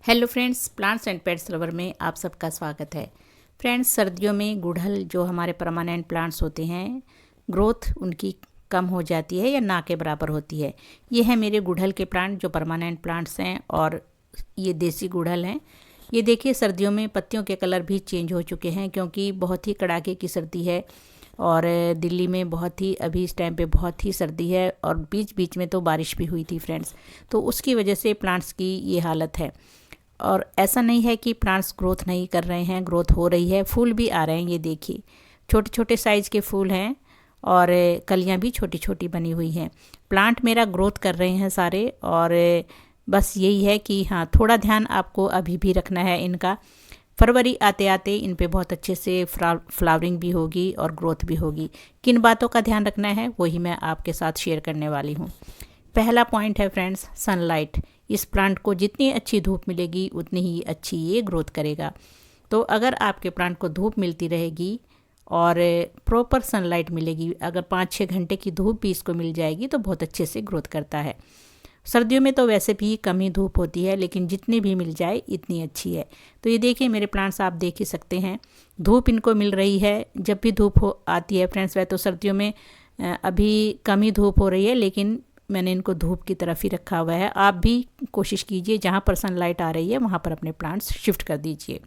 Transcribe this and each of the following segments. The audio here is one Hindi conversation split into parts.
Hello friends, plants and pets lover में आप सबका स्वागत है। फ्रेंड्स, सर्दियों में गुड़हल जो हमारे परमानेंट प्लांट्स होते हैं, ग्रोथ उनकी कम हो जाती है या ना के बराबर होती है। ये है मेरे गुड़हल के प्लांट जो परमानेंट प्लांट्स हैं और ये देसी गुड़हल हैं। ये देखिए, सर्दियों में पत्तियों के कलर भी चेंज हो चुके हैं क्योंकि बहुत ही कड़ाके की सर्दी है और दिल्ली में बहुत ही अभी इस टाइम पे बहुत ही सर्दी है और बीच बीच में तो बारिश भी हुई थी फ्रेंड्स। तो उसकी वजह से प्लांट्स की ये हालत है। और ऐसा नहीं है कि प्लांट्स ग्रोथ नहीं कर रहे हैं, ग्रोथ हो रही है, फूल भी आ रहे हैं। ये देखिए, छोटे छोटे साइज़ के फूल हैं और कलियां भी छोटी छोटी बनी हुई हैं। प्लांट मेरा ग्रोथ कर रहे हैं सारे। और बस यही है कि हाँ, थोड़ा ध्यान आपको अभी भी रखना है इनका। फरवरी आते आते इन पे बहुत अच्छे से फ्लावरिंग भी होगी और ग्रोथ भी होगी। किन बातों का ध्यान रखना है वही मैं आपके साथ शेयर करने वाली हूँ। पहला पॉइंट है फ्रेंड्स, सनलाइट। इस प्लांट को जितनी अच्छी धूप मिलेगी उतनी ही अच्छी ये ग्रोथ करेगा। तो अगर आपके प्लांट को धूप मिलती रहेगी और प्रॉपर सनलाइट मिलेगी, अगर 5-6 घंटे की धूप भी इसको मिल जाएगी तो बहुत अच्छे से ग्रोथ करता है। सर्दियों में तो वैसे भी कम ही धूप होती है, लेकिन जितनी भी मिल जाए इतनी अच्छी है। तो ये देखिए, मेरे प्लांट्स आप देख ही सकते हैं, धूप इनको मिल रही है। जब भी धूप आती है फ्रेंड्स, वह तो सर्दियों में अभी कम ही धूप हो रही है, लेकिन मैंने इनको धूप की तरफ ही रखा हुआ है। आप भी कोशिश कीजिए, जहाँ पर सनलाइट आ रही है वहाँ पर अपने प्लांट्स शिफ्ट कर दीजिए।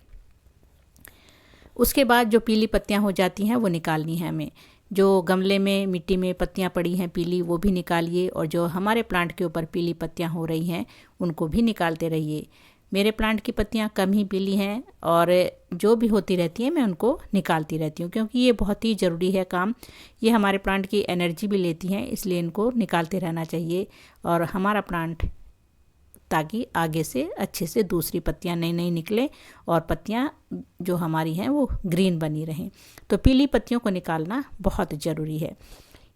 उसके बाद जो पीली पत्तियाँ हो जाती हैं वो निकालनी है हमें। जो गमले में मिट्टी में पत्तियाँ पड़ी हैं पीली, वो भी निकालिए। और जो हमारे प्लांट के ऊपर पीली पत्तियाँ हो रही हैं उनको भी निकालते रहिए। मेरे प्लांट की पत्तियाँ कम ही पीली हैं और जो भी होती रहती हैं मैं उनको निकालती रहती हूँ, क्योंकि ये बहुत ही ज़रूरी है काम। ये हमारे प्लांट की एनर्जी भी लेती हैं, इसलिए इनको निकालते रहना चाहिए। और हमारा प्लांट ताकि आगे से अच्छे से दूसरी पत्तियाँ नई नई निकले और पत्तियाँ जो हमारी हैं वो ग्रीन बनी रहें। तो पीली पत्तियों को निकालना बहुत ज़रूरी है।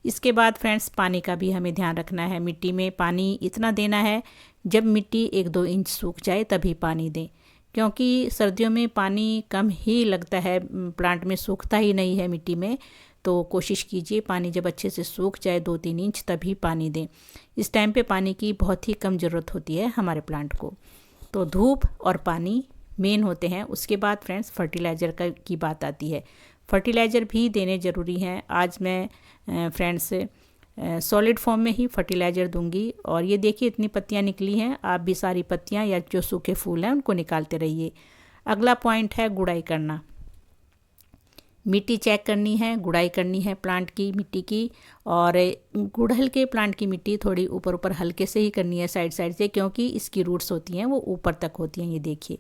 इसके बाद फ्रेंड्स, पानी का भी हमें ध्यान रखना है। मिट्टी में पानी इतना देना है, जब मिट्टी 1-2 इंच सूख जाए तभी पानी दें, क्योंकि सर्दियों में पानी कम ही लगता है, प्लांट में सूखता ही नहीं है मिट्टी में। तो कोशिश कीजिए पानी जब अच्छे से सूख जाए 2-3 इंच तभी पानी दें। इस टाइम पे पानी की बहुत ही कम ज़रूरत होती है हमारे प्लांट को। तो धूप और पानी मेन होते हैं। उसके बाद फ्रेंड्स, फर्टिलाइज़र की बात आती है। फर्टिलाइज़र भी देने ज़रूरी हैं। आज मैं फ्रेंड्स सॉलिड फॉर्म में ही फर्टिलाइज़र दूंगी। और ये देखिए, इतनी पत्तियाँ निकली हैं। आप भी सारी पत्तियाँ या जो सूखे फूल हैं उनको निकालते रहिए। अगला पॉइंट है गुड़ाई करना। मिट्टी चेक करनी है, गुड़ाई करनी है प्लांट की मिट्टी की। और गुड़हल के प्लांट की मिट्टी थोड़ी ऊपर ऊपर हल्के से ही करनी है, साइड साइड से, क्योंकि इसकी रूट्स होती हैं वो ऊपर तक होती हैं, ये देखिए।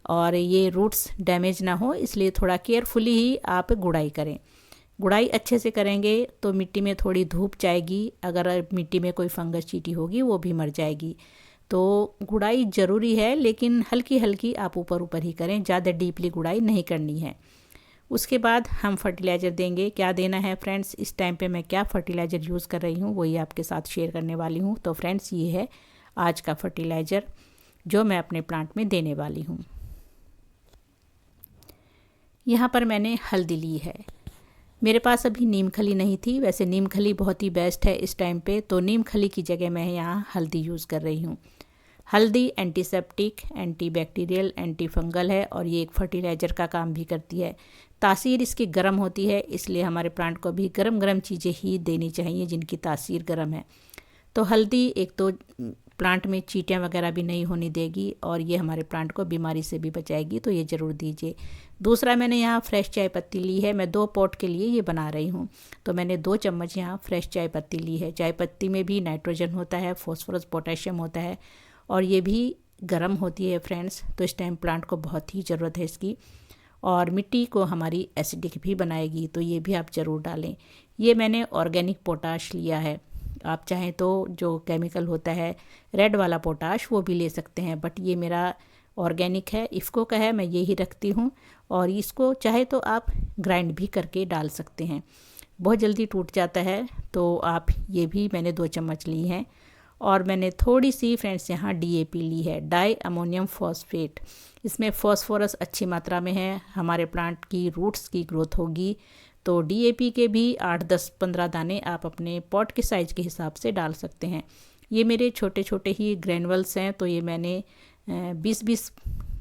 और ये रूट्स डैमेज ना हो, इसलिए थोड़ा केयरफुली ही आप गुड़ाई करें। गुड़ाई अच्छे से करेंगे तो मिट्टी में थोड़ी धूप जाएगी, अगर मिट्टी में कोई फंगस चींटी होगी वो भी मर जाएगी। तो गुड़ाई ज़रूरी है, लेकिन हल्की हल्की आप ऊपर ऊपर ही करें, ज़्यादा डीपली गुड़ाई नहीं करनी है। उसके बाद हम फर्टिलाइज़र देंगे। क्या देना है फ्रेंड्स, इस टाइम पे मैं क्या फर्टिलाइज़र यूज़ कर रही हूँ वही आपके साथ शेयर करने वाली हूँ। तो फ्रेंड्स, ये है आज का फर्टिलाइज़र जो मैं अपने प्लांट में देने वाली हूँ। यहाँ पर मैंने हल्दी ली है। मेरे पास अभी नीम खली नहीं थी, वैसे नीम खली बहुत ही बेस्ट है इस टाइम पे, तो नीम खली की जगह मैं यहाँ हल्दी यूज़ कर रही हूँ। हल्दी एंटीसेप्टिक, एंटीबैक्टीरियल, एंटी फंगल है और ये एक फर्टिलाइज़र का काम भी करती है। तासीर इसकी गर्म होती है, इसलिए हमारे प्लांट को भी गर्म गर्म चीज़ें ही देनी चाहिए जिनकी तासीर गर्म है। तो हल्दी एक तो प्लांट में चींटियाँ वगैरह भी नहीं होने देगी और ये हमारे प्लांट को बीमारी से भी बचाएगी, तो ये ज़रूर दीजिए। दूसरा, मैंने यहाँ फ्रेश चाय पत्ती ली है। मैं 2 पॉट के लिए ये बना रही हूँ, तो मैंने 2 चम्मच यहाँ फ्रेश चाय पत्ती ली है। चाय पत्ती में भी नाइट्रोजन होता है, फॉस्फोरस, पोटेशियम होता है और ये भी गर्म होती है फ्रेंड्स। तो इस टाइम प्लांट को बहुत ही ज़रूरत है इसकी, और मिट्टी को हमारी एसिडिक भी बनाएगी, तो ये भी आप ज़रूर डालें। ये मैंने ऑर्गेनिक पोटाश लिया है। आप चाहें तो जो केमिकल होता है रेड वाला पोटाश वो भी ले सकते हैं, बट ये मेरा ऑर्गेनिक है, इफ़को का है, मैं ये ही रखती हूँ। और इसको चाहे तो आप ग्राइंड भी करके डाल सकते हैं, बहुत जल्दी टूट जाता है। तो आप ये भी मैंने 2 चम्मच ली हैं। और मैंने थोड़ी सी फ्रेंड्स यहाँ DAP ली है, डाई अमोनियम फॉस्फेट। इसमें फॉस्फोरस अच्छी मात्रा में है, हमारे प्लांट की रूट्स की ग्रोथ होगी। तो DAP के भी 8-10-15 दाने आप अपने पॉट के साइज़ के हिसाब से डाल सकते हैं। ये मेरे छोटे छोटे ही ग्रैनुअल्स हैं, तो ये मैंने 20-20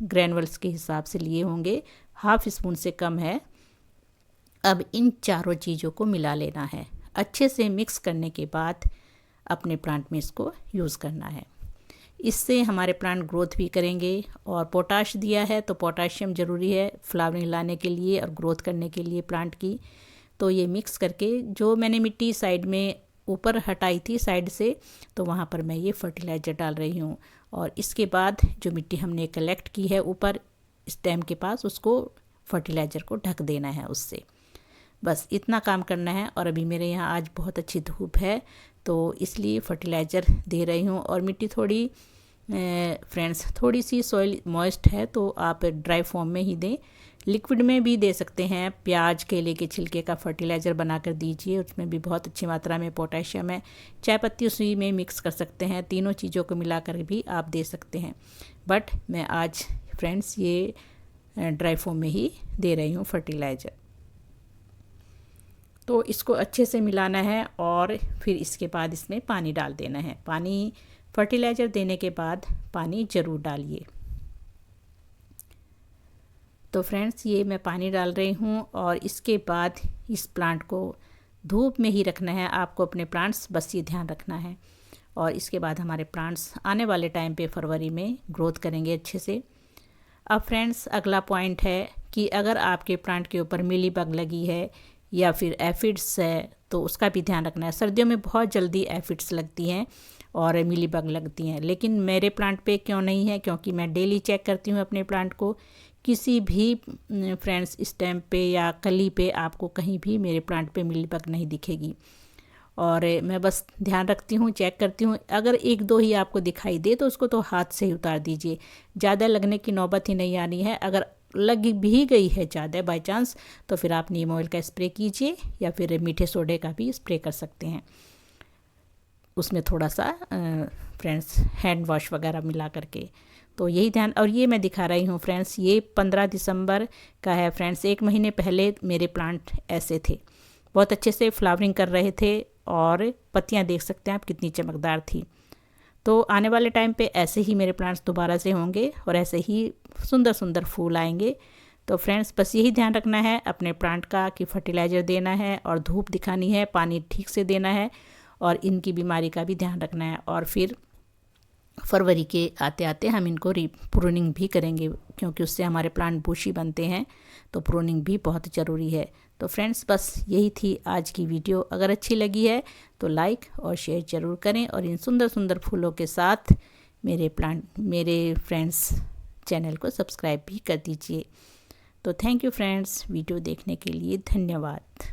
ग्रैनुअल्स के हिसाब से लिए होंगे, हाफ स्पून से कम है। अब इन चारों चीज़ों को मिला लेना है। अच्छे से मिक्स करने के बाद अपने प्लांट में इसको यूज़ करना है। इससे हमारे प्लांट ग्रोथ भी करेंगे। और पोटाश दिया है तो पोटाशियम ज़रूरी है फ्लावरिंग लाने के लिए और ग्रोथ करने के लिए प्लांट की। तो ये मिक्स करके जो मैंने मिट्टी साइड में ऊपर हटाई थी साइड से, तो वहाँ पर मैं ये फर्टिलाइज़र डाल रही हूँ। और इसके बाद जो मिट्टी हमने कलेक्ट की है ऊपर स्टेम के पास, उसको फर्टिलाइज़र को ढक देना है उससे। बस इतना काम करना है। और अभी मेरे यहाँ आज बहुत अच्छी धूप है तो इसलिए फर्टिलाइज़र दे रही हूँ। और मिट्टी थोड़ी फ्रेंड्स थोड़ी सी सॉइल मॉइस्ट है तो आप ड्राई फॉर्म में ही दें, लिक्विड में भी दे सकते हैं। प्याज केले के छिलके का फर्टिलाइज़र बनाकर दीजिए, उसमें भी बहुत अच्छी मात्रा में पोटेशियम है। चाय पत्ती उसी में मिक्स कर सकते हैं, तीनों चीज़ों को मिलाकर भी आप दे सकते हैं। बट मैं आज फ्रेंड्स ये ड्राई फॉर्म में ही दे रही हूँ फर्टिलाइज़र। तो इसको अच्छे से मिलाना है और फिर इसके बाद इसमें पानी डाल देना है। पानी फर्टिलाइज़र देने के बाद पानी ज़रूर डालिए। तो फ्रेंड्स ये मैं पानी डाल रही हूँ और इसके बाद इस प्लांट को धूप में ही रखना है आपको। अपने प्लांट्स बस ये ध्यान रखना है। और इसके बाद हमारे प्लांट्स आने वाले टाइम पे फरवरी में ग्रोथ करेंगे अच्छे से। अब फ्रेंड्स अगला पॉइंट है कि अगर आपके प्लांट के ऊपर मीलीबग लगी है या फिर एफिड्स है तो उसका भी ध्यान रखना है। सर्दियों में बहुत जल्दी एफिड्स लगती हैं और मीलीबग लगती हैं, लेकिन मेरे प्लांट पे क्यों नहीं है, क्योंकि मैं डेली चेक करती हूँ अपने प्लांट को। किसी भी फ्रेंड्स स्टेम पे या कली पे आपको कहीं भी मेरे प्लांट पे मीलीबग नहीं दिखेगी। और मैं बस ध्यान रखती हूँ, चेक करती हूँ। अगर एक दो ही आपको दिखाई दे तो उसको तो हाथ से ही उतार दीजिए, ज़्यादा लगने की नौबत ही नहीं आनी है। अगर लग भी गई है ज़्यादा बाय चांस तो फिर आप नीम ऑयल का स्प्रे कीजिए या फिर मीठे सोडे का भी स्प्रे कर सकते हैं। उसमें थोड़ा सा फ्रेंड्स हैंड वॉश वगैरह मिला करके। तो यही ध्यान। और ये मैं दिखा रही हूँ फ्रेंड्स, ये 15 दिसंबर का है फ्रेंड्स। 1 महीने पहले मेरे प्लांट ऐसे थे, बहुत अच्छे से फ्लावरिंग कर रहे थे और पत्तियाँ देख सकते हैं आप कितनी चमकदार थी। तो आने वाले टाइम पे ऐसे ही मेरे प्लांट्स दोबारा से होंगे और ऐसे ही सुंदर सुंदर फूल आएंगे। तो फ्रेंड्स बस यही ध्यान रखना है अपने प्लांट का कि फर्टिलाइज़र देना है और धूप दिखानी है, पानी ठीक से देना है और इनकी बीमारी का भी ध्यान रखना है। और फिर फरवरी के आते आते हम इनको प्रूनिंग भी करेंगे, क्योंकि उससे हमारे प्लांट बुशी बनते हैं, तो प्रूनिंग भी बहुत ज़रूरी है। तो फ्रेंड्स बस यही थी आज की वीडियो। अगर अच्छी लगी है तो लाइक और शेयर ज़रूर करें और इन सुंदर सुंदर फूलों के साथ मेरे फ्रेंड्स चैनल को सब्सक्राइब भी कर दीजिए। तो थैंक यू फ्रेंड्स, वीडियो देखने के लिए धन्यवाद।